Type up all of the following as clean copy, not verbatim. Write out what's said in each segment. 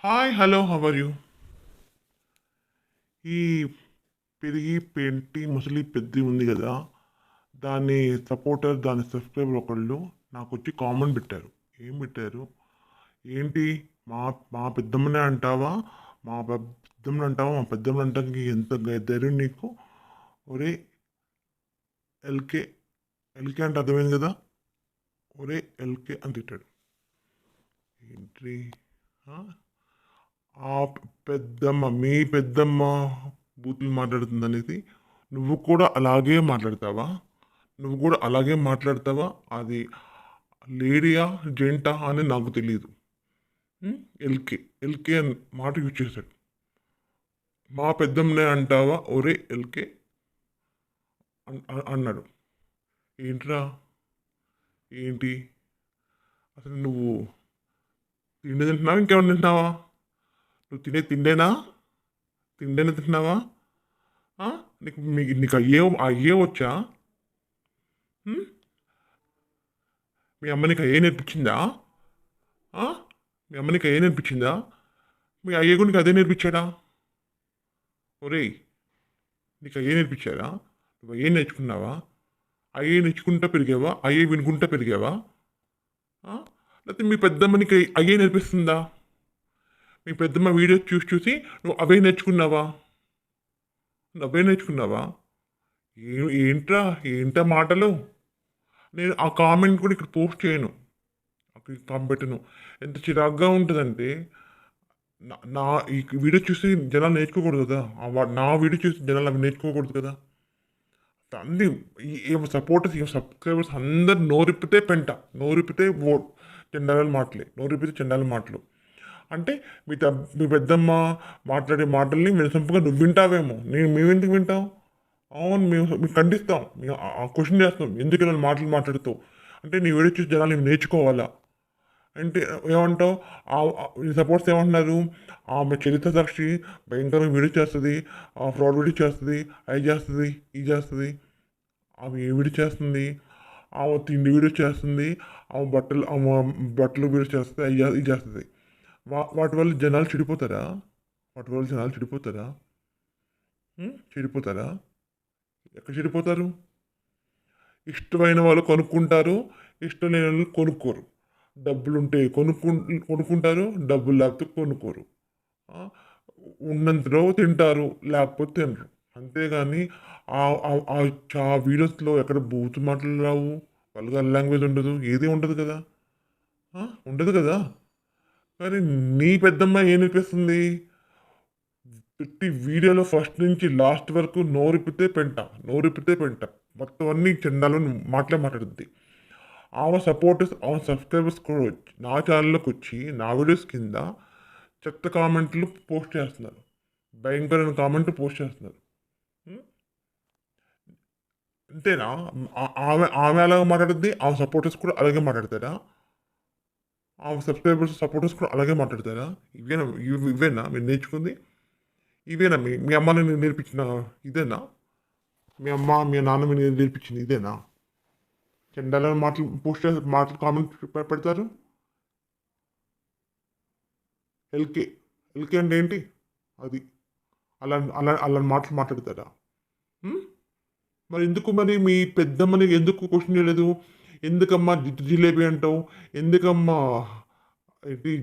Hi hello how are you? ఈ పెరిగి పెంటి ముసలి పెద్ద ఉంది కదా, దాని సపోర్టర్ దాని సబ్స్క్రైబర్ ఒకళ్ళు నాకు వచ్చి కామెంట్ పెట్టారు. ఏం పెట్టారు? ఏంటి, మా మా పెద్దమ్మనే అంటావా, పెద్దమ్మని అంటావా, మా పెద్దమ్మని అంటానికి ఎంత ధైర్యం నీకు? ఒరే ఎల్కే, ఎల్కే అంటే అర్థమైంది కదా, ఒరే ఎల్కే అని తిట్టాడు. ఏంటి? ఆ? ఆ పెద్దమ్మ, మీ పెద్దమ్మ బూతులు మాట్లాడుతుంది అనేది నువ్వు కూడా అలాగే మాట్లాడతావా? నువ్వు కూడా అలాగే మాట్లాడతావా? అది లేడీయా జెంటా అని నాకు తెలియదు. ఎల్కే, ఎల్కే అని మాట యూజ్ చేశాడు. మా పెద్దమ్మనే అంటావా ఒరే ఎల్కే అన్నాడు. ఏంట్రా, ఏంటి అసలు నువ్వు తిండి తింటున్నావా, ఇంకేమన్నా తింటున్నావా? నువ్వు తిండేనా, తిండేనా తింటున్నావా? నీకు అయ్యే వచ్చా? మీ అమ్మ నీకు అయ్యే నేర్పించిందా? మీ అమ్మ నీకు అయ్యే నేర్పించిందా? మీ అయ్య కూడా నీకు అదే నేర్పించాడా? ఒరేయ్, నీకు అయ్యే నేర్పించారా? నువ్వు అయ్యే నేర్చుకున్నావా? అయ్యే నేర్చుకుంటా పెరిగావా? అయ్యే వినుకుంటా పెరిగావా? లేకపోతే మీ పెద్దమ్మ నీకు అయ్యే నేర్పిస్తుందా? మీ పెద్దమ్మ వీడియో చూసి చూసి నువ్వు అవే నేర్చుకున్నావా? నువ్వు అవే నేర్చుకున్నావా? ఏంట్రా, ఏంటా మాటలు? నేను ఆ కామెంట్ కూడా ఇక్కడ పోస్ట్ చేయను, అక్కడ కామెంట్ పెట్టను. ఎంత చిరాగ్గా ఉంటుందంటే, నా ఈ వీడియో చూసి జనాలు నేర్చుకోకూడదు కదా, నా వీడియో చూసి జనాలు అవి నేర్చుకోకూడదు కదా. అన్ని సపోర్టర్స్, సబ్స్క్రైబర్స్ అందరు నోరిప్పితే పెంట, నోరిప్పితే చెండాలని మాటలే, నోరిప్పితే చెండాలని మాటలు. అంటే మీ పెద్దమ్మ మాట్లాడే మాటల్ని వినసొంపుగా నువ్వు వింటావేమో, మేమెందుకు వింటాం? అవును, మేము ఖండిస్తాం, మేము క్వశ్చన్ చేస్తాం, ఎందుకు ఇలా మాటలు మాట్లాడుతావు అంటే నీ వీడియో చూసి జనాలు నేర్చుకోవాలా అంటే ఏమంటావు? సపోర్ట్స్ ఏమంటున్నారు? ఆమె చరిత్ర సాక్షి భయంకరంగా వీడియో చేస్తుంది, ఫ్రాడ్ వీడియో చేస్తుంది, అది చేస్తుంది, ఇది చేస్తుంది. ఆమె ఏ వీడియో చేస్తుంది? ఆమె తిండి వీడియో చేస్తుంది, ఆమె బట్టలు వీడియో చేస్తుంది, అది ఇది చేస్తుంది. వాటి వల్ల జనాలు చెడిపోతారా? వాటి వల్ల జనాలు చెడిపోతారా? చెడిపోతారా? ఎక్కడ చెడిపోతారు? ఇష్టమైన వాళ్ళు కొనుక్కుంటారు, ఇష్టం లేని వాళ్ళు కొనుక్కోరు. డబ్బులుంటే కొనుక్కుంటారు, డబ్బులు లేకపోతే కొనుక్కోరు. ఉన్నంతలో తింటారు, లేకపోతే తినరు. అంతేగాని ఆ వీడియోస్లో ఎక్కడ బూతు మాటలు రావు, వల్గర్ లాంగ్వేజ్ ఉండదు, ఏది ఉండదు కదా, ఉండదు కదా. కానీ నీ పెద్దమ్మ ఏం నేర్పిస్తుంది? ప్రతి వీడియోలో ఫస్ట్ నుంచి లాస్ట్ వరకు నోరిప్పితే పెంట, నోరిప్పితే పెంట, మొత్తం అన్ని చెండాలని మాట్లాడుద్ది. ఆమె సపోర్టర్స్, ఆమె సబ్స్క్రైబర్స్ కూడా వచ్చి నా ఛానల్లోకి వచ్చి నా వీడియోస్ కింద చెత్త కామెంట్లు పోస్ట్ చేస్తున్నారు, భయంకరమైన కామెంట్లు పోస్ట్ చేస్తున్నారు. అంతేనా? ఆమె ఆమె అలాగే మాట్లాడుద్ది, ఆమె సపోర్టర్స్ కూడా అలాగే మాట్లాడతారా? ఆమె సపోర్టర్స్ కూడా అలాగే మాట్లాడతారా? ఇవేనా మీరు నేర్చుకుంది? ఇవేనా మీ అమ్మని నేర్పించిన ఇదేనా? మీ అమ్మ మీ నాన్న మీ నేర్పించింది ఇదేనా? చెండాలని మాటలు పోస్ట్ చేసి మాటలు కామెంట్ పెడతారు. ఎల్కే, ఎల్కే అంటే ఏంటి? అది అలా అలా అలాంటి మాటలు మాట్లాడతారా? మరి ఎందుకు, మరి మీ పెద్దమ్మని ఎందుకు క్వశ్చన్ చేయలేదు? ఎందుకమ్మా జిలేబీ అంటావు, ఎందుకమ్మా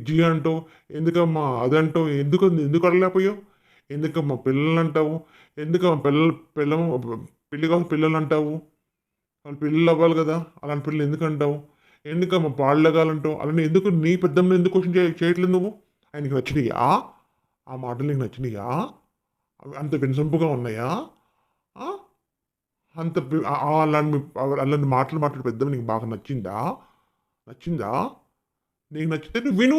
జీ అంటావు, ఎందుకమ్మా అదంటావు, ఎందుకు అడగలేకపోయావు? ఎందుకమ్మా పిల్లలు అంటావు, ఎందుకమ్మా పెళ్ళి కోసం పిల్లలు అంటావు, వాళ్ళ పిల్లలు అవ్వాలి కదా, అలాంటి పిల్లలు ఎందుకు అంటావు? ఎందుకమ్మా పాళ్ళు లగాలంటావు, అలానే ఎందుకు నీ పెద్దమ్మని ఎందుకు క్వశ్చన్ చేయట్లేదు నువ్వు? ఆయనకి నచ్చినాయా? ఆ మాటలు నీకు నచ్చినాయా? అంత వినసొంపుగా ఉన్నాయా? అంత అలాంటి మాటలు మాట్లాడే పెద్దమ్మ నీకు బాగా నచ్చిందా? నచ్చిందా? నీకు నచ్చితే నువ్వు విను,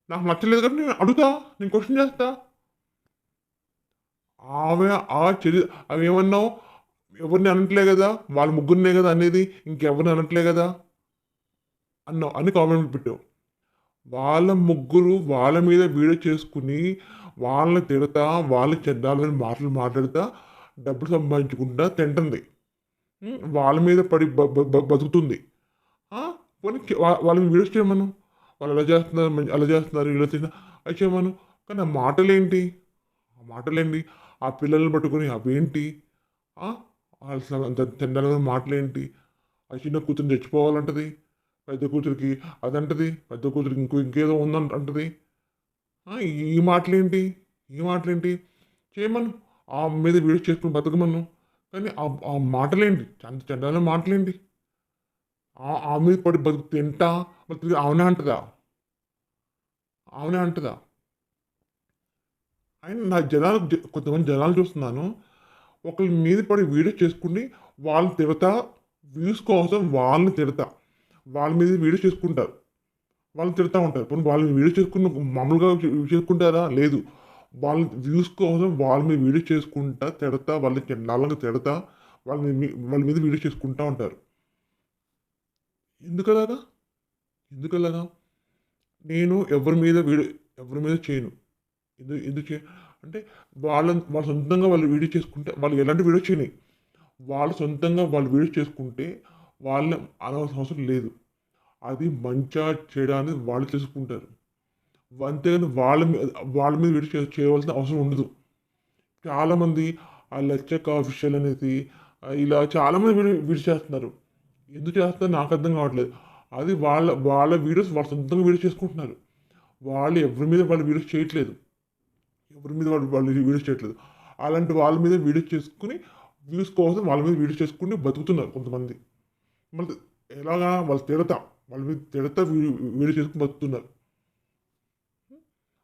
నాకు నచ్చలేదు కాబట్టి నేను అడుగుతా, నేను క్వశ్చన్ చేస్తా. ఆమె అవి ఏమన్నావు? ఎవరిని అనట్లే కదా, వాళ్ళ ముగ్గురినే కదా అనేది, ఇంకెవరిని అనట్లే కదా అన్నావు అని కామెంట్ పెట్టావు. వాళ్ళ ముగ్గురు వాళ్ళ మీద వీడియో చేసుకుని వాళ్ళని తిడతా, వాళ్ళ చెడ్డాలని మాటలు మాట్లాడుతా డబ్బులు సంపాదించుకుంటా తింటుంది, వాళ్ళ మీద పడి బతుకుతుంది. పోనీ వాళ్ళని వీడియోస్ చేయమను, వాళ్ళు అలా చేస్తున్నారు, అలా చేస్తున్నారు, ఇలా చేస్తున్నారు, అది చేయమను. కానీ ఆ మాటలేంటి? ఆ మాటలేంటి? ఆ పిల్లల్ని పట్టుకొని అవేంటి? ఆ! అసలు అంత చండాలమైన మాటలేంటి? ఆ చిన్న కూతురు చచ్చిపోవాలంటది. పెద్ద కూతురికి అదంటది. పెద్ద కూతురికి ఇంకేదో అంటది. ఈ మాటలేంటి? ఈ మాటలేంటి? చేయమను. ఆమె మీద వీడియో చేసుకొని బతకమను. కానీ ఆ మాటలేంటి? అంత చండాలమైన మాటలేంటి? ఆమె మీద పడి తింటా మరి తిరిగి అవునా అంటదా? అవునా అంటదా? అయినా నా జనాలు కొంతమంది జనాలు చూస్తున్నాను. ఒకళ్ళ మీద పడి వీడియో చేసుకొని వాళ్ళని తిడతా, వ్యూస్ కోసం వాళ్ళని తిడతా. వాళ్ళ మీద వీడియో చేసుకుంటారు. వాళ్ళని తిడతా ఉంటారు. పోనీ వాళ్ళు వీడియో చేసుకున్న మామూలుగా చేసుకుంటారా? లేదు. వాళ్ళ వ్యూస్ కోసం వాళ్ళ మీద వీడియో చేసుకుంటా, తిడతా, వాళ్ళని చండాలంగా తిడతా, వాళ్ళ మీద వీడియో చేసుకుంటా ఉంటారు. ఎందుకలాగా? ఎందుకలాగా? నేను ఎవరి మీద చేయను. ఎందుకు అంటే వాళ్ళ సొంతంగా వాళ్ళు వీడియో చేసుకుంటే వాళ్ళు ఎలాంటి వీడియో చేయని. వాళ్ళు సొంతంగా వాళ్ళు వీడియో చేసుకుంటే వాళ్ళని అనవలసిన అవసరం లేదు. అది మంచా, చెడా అనేది వాళ్ళు తెలుసుకుంటారు. అంతేగాని వాళ్ళ మీద వీడియో చేయవలసిన అవసరం ఉండదు. చాలామంది ఆ లచ్చక్క అఫీషియల్ అనేసి ఇలా చాలామంది వీడియో చేస్తున్నారు. ఎందుకు చేస్తున్నారో నాకు అర్థం కావట్లేదు. అది వాళ్ళ వీడియోస్ వాళ్ళ సొంతంగా వీడియో చేసుకుంటున్నారు. వాళ్ళు ఎవరి మీద వాళ్ళు వీడియోస్ చేయట్లేదు. ఎవరి మీద వాళ్ళు వీడియోస్ చేయట్లేదు. అలాంటి వాళ్ళ మీద వీడియోస్ చేసుకొని వ్యూస్ కోసం వాళ్ళ మీద వీడియో చేసుకుని బతుకుతున్నారు కొంతమంది. మళ్ళీ ఎలాగా వాళ్ళు తిడతా వాళ్ళ మీద తిడతా వీడియో చేసుకుని బతుకుతున్నారు.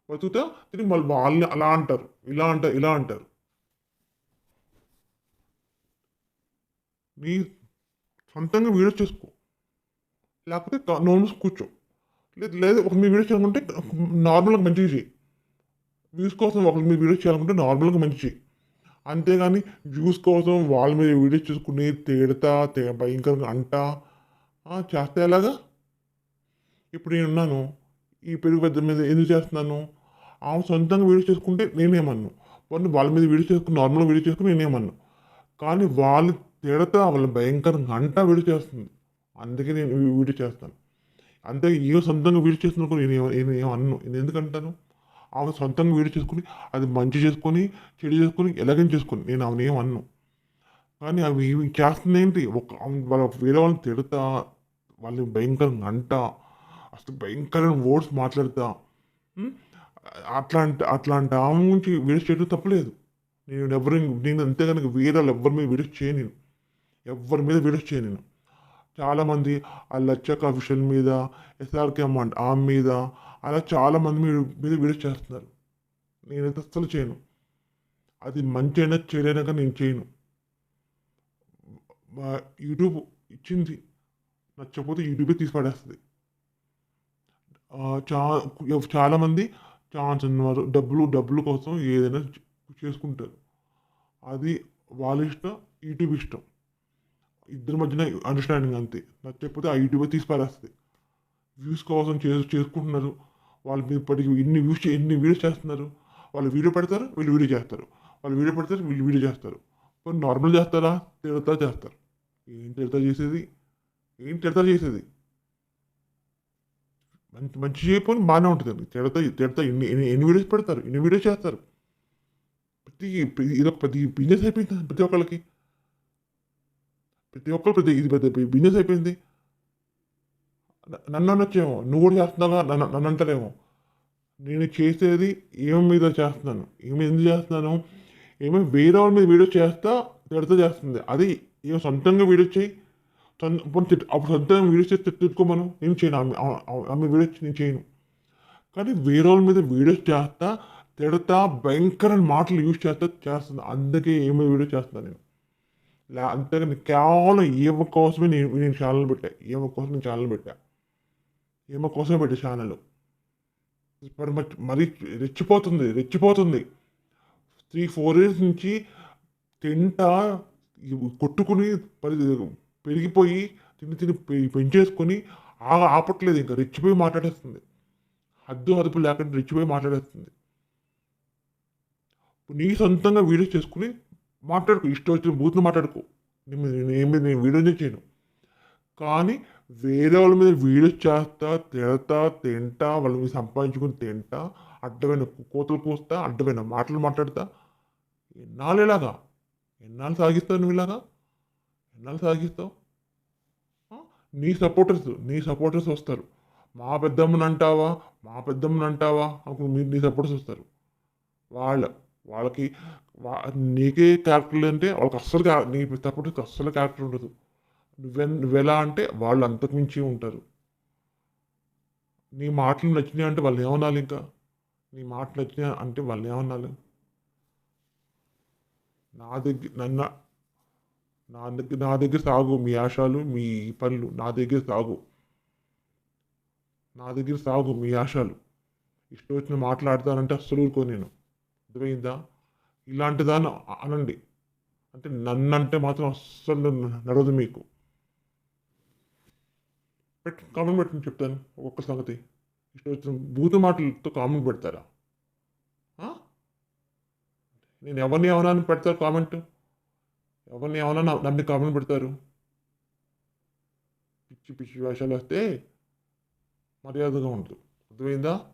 బతుకుతా తిరిగి మళ్ళీ వాళ్ళని అలా అంటారు, ఇలా అంటారు. నీ సొంతంగా వీడియో చేసుకో. లేకపోతే నోరు మూసి కూర్చో. లేదు ఒక మీ వీడియో చేయాలనుకుంటే నార్మల్‌గా మంచిగా చెయి. వ్యూస్ కోసం ఒకరి మీద వీడియో చేయాలనుకుంటే నార్మల్‌గా మంచిగా చెయి. అంతేగాని వ్యూస్ కోసం వాళ్ళ మీద వీడియో చేసుకొని తిడతా, భయంకరంగా అంటా చేస్తే ఎలాగా? ఇప్పుడు నేనున్నాను. ఈ పెరుగు పెద్ద మీద ఎందుకు చేస్తున్నాను? ఆమె సొంతంగా వీడియో చేసుకుంటే నేనేమనను. పోనీ వాళ్ళ మీద వీడియో చేసుకొని నార్మల్‌గా వీడియో చేసుకొని నేనేమనను. కానీ వాళ్ళు తిడతా వాళ్ళని భయంకరంగా అంటా వీడియో చేస్తుంది. అందుకే నేను వీడియో చేస్తాను. అంతే ఈమె సొంతంగా వీడియో చేస్తున్నప్పుడు నేనేం అనను. నేనెందుకంటాను? ఆమె సొంతంగా వీడియో చేసుకొని, అది మంచి చేసుకొని, చెడు చేసుకొని, ఎలాగైనా చేసుకొని నేను ఆమెనేం అనను. కానీ అవి ఇవి చేస్తుందేంటి? వేరే వాళ్ళని తిడతా, వాళ్ళని భయంకరంగా అంటా, అసలు భయంకరమైన వర్డ్స్ మాట్లాడతా. హ్మ్. అట్లాంటి ఆమె గురించి వీడియోస్ చేయడం తప్పులేదు. నేను అంతేగాని వేరే వాళ్ళు ఎవ్వరి మీద వీడియోస్ చేయను నేను. ఎవ్వరి మీద వీడియోస్ చేయను నేను. చాలామంది ఆ లచ్చక్క అఫీషియల్ మీద, ఎస్ఆర్‌కే ఆమె మీద అలా చాలామంది మీద వీడియోస్ చేస్తున్నారు. నేనైతే అస్సలు చేయను. అది మంచైనా, చెడైనా కానీ నేను చేయను. మా యూట్యూబ్ ఇచ్చింది. నచ్చకపోతే యూట్యూబే తీసి పడేస్తది. ఆహ్, చా చాలామంది ఛాన్స్ ఉన్నవారు డబ్బుల కోసం ఏదైనా చేసుకుంటారు. అది వాళ్ళ ఇష్టం, యూట్యూబ్ ఇష్టం. ఇద్దరి మధ్యన అండర్‌స్టాండింగ్ అంతే. నచ్చకపోతే ఆ యూట్యూబే తీసి పారేస్తది. వ్యూస్ కోసం చేసుకుంటున్నారు. వాళ్ళ మీద పడి ఎన్ని వీడియోస్ చేస్తున్నారు. వాళ్ళు వీడియో పెడతారు, వీళ్ళు వీడియో చేస్తారు. వాళ్ళు వీడియో పెడతారు, వీళ్ళు వీడియో చేస్తారు. పోనీ నార్మల్ చేస్తారా? తిడతా చేస్తారు. ఏం తిడతా చేసేది? ఏం తిడతా చేసేది? మంచి చేయకపోయినా బానే ఉంటదండి. తిడతా ఎన్ని వీడియోస్ పెడతారు, ఎన్ని వీడియోస్ చేస్తారు. ఇదొక పెద్ద బిజినెస్ అయిపోయింది ప్రతి ఒక్కళ్ళకి. ప్రతి ఒక్కళ్ళు ఇది పెద్ద బిజినెస్ అయిపోయింది. నన్ననొచ్చేమో, "నువ్వు కూడా చేస్తున్నావుగా" నన్నంటారేమో. నేను చేసేది ఈమె మీద చేస్తున్నాను. ఈమె ఎందుకు చేస్తున్నాను? ఈమె వేరే వాళ్ళ మీద వీడియో చేస్తా, తిడతా చేస్తుంది. అది ఈమె సొంతంగా వీడియో చేయి. అప్పుడు సొంతంగా వీడియో చేసి తిట్టుకోమను. నేను చేయను. ఆమె వీడియో నేను చేయను. కానీ వేరే వాళ్ళ మీద వీడియోస్ చేస్తా, తిడతా, భయంకరమైన మాటలు యూజ్ చేస్తుంది. అందుకే ఈమె వీడియో చేస్తున్నాను నేను. అంతేగాని కేవలం ఈమె కోసమే నేను ఛానెల్ పెట్టా. ఈమె కోసం నేను ఛానెల్ పెట్టా. ఈమె కోసమే పెట్టా ఛానెల్. ఇప్పుడు మరీ రెచ్చిపోతుంది. 3, 4 ఇయర్స్ నుంచి తింటా కొట్టుకుని పరి పెరిగిపోయి తిని పెంచేసుకొని ఆపట్లేదు ఇంక. రెచ్చిపోయి మాట్లాడేస్తుంది. హద్దు, అదుపు లేకుండా రెచ్చిపోయి మాట్లాడేస్తుంది. నీ సొంతంగా వీడియోస్ చేసుకొని మాట్లాడుకో. ఇష్టం వచ్చిన బూతులు మాట్లాడుకో. నేను వీడియోనే చేయను. కానీ వేరే వాళ్ళ మీద వీడియోస్ చేస్తా, తిడతా, తింటా, వాళ్ళ మీద సంపాదించుకుని తింటా, అడ్డమైన కోతలు కూస్తా, అడ్డమైన మాటలు మాట్లాడతా. ఎన్నాళ్ళు ఇలాగా? ఎన్నాళ్ళు సాగిస్తావు నువ్వు ఇలాగా? ఎన్నాళ్ళు సాగిస్తావు? ఆ? నీ సపోర్టర్స్ వస్తారు. మా పెద్దమ్మని అంటావా, మా పెద్దమ్మని అంటావా అప్పుడు మీరు నీ సపోర్టర్స్ వస్తారు. వాళ్ళ వాళ్ళకి నీకే క్యారెక్టర్ అంటే వాళ్ళకి అస్సలు నీ సపోర్టర్స్కి అస్సలు క్యారెక్టర్ ఉండదు. నువ్వెలా అంటే వాళ్ళు అంతకు మించి ఉంటారు. నీ మాటలు నచ్చినాయి అంటే వాళ్ళు ఏమనాలి ఇంకా? నీ మాటలు నచ్చినాయి అంటే వాళ్ళు ఏమనాలి? నా దగ్గర నన్ను నా దగ్గర సాగు మీ ఆశాలు, మీ పనులు నా దగ్గర సాగు. నా దగ్గర సాగు మీ ఆశాలు. ఇష్టం వచ్చిన మాట్లాడతానంటే అస్సలు ఊరుకో నేను. అర్థమైందా? ఇలాంటి దాన్ని అనండి. అంటే నన్నంటే మాత్రం అస్సలు నడవదు మీకు. కామెంట్ పెట్టండి చెప్తాను ఒక్కొక్క సంగతి. ఇష్టం వచ్చిన బూతు మాటలతో కామెంట్ పెడతారా? ఆ? నేను ఎవరిని ఏమన్నా అని పెడతారు కామెంట్? ఎవరిని ఏమన్నా నన్ను కామెంట్ పెడతారు? పిచ్చి పిచ్చి వేషాలు వస్తే మర్యాదగా ఉండదు. అర్థమైందా?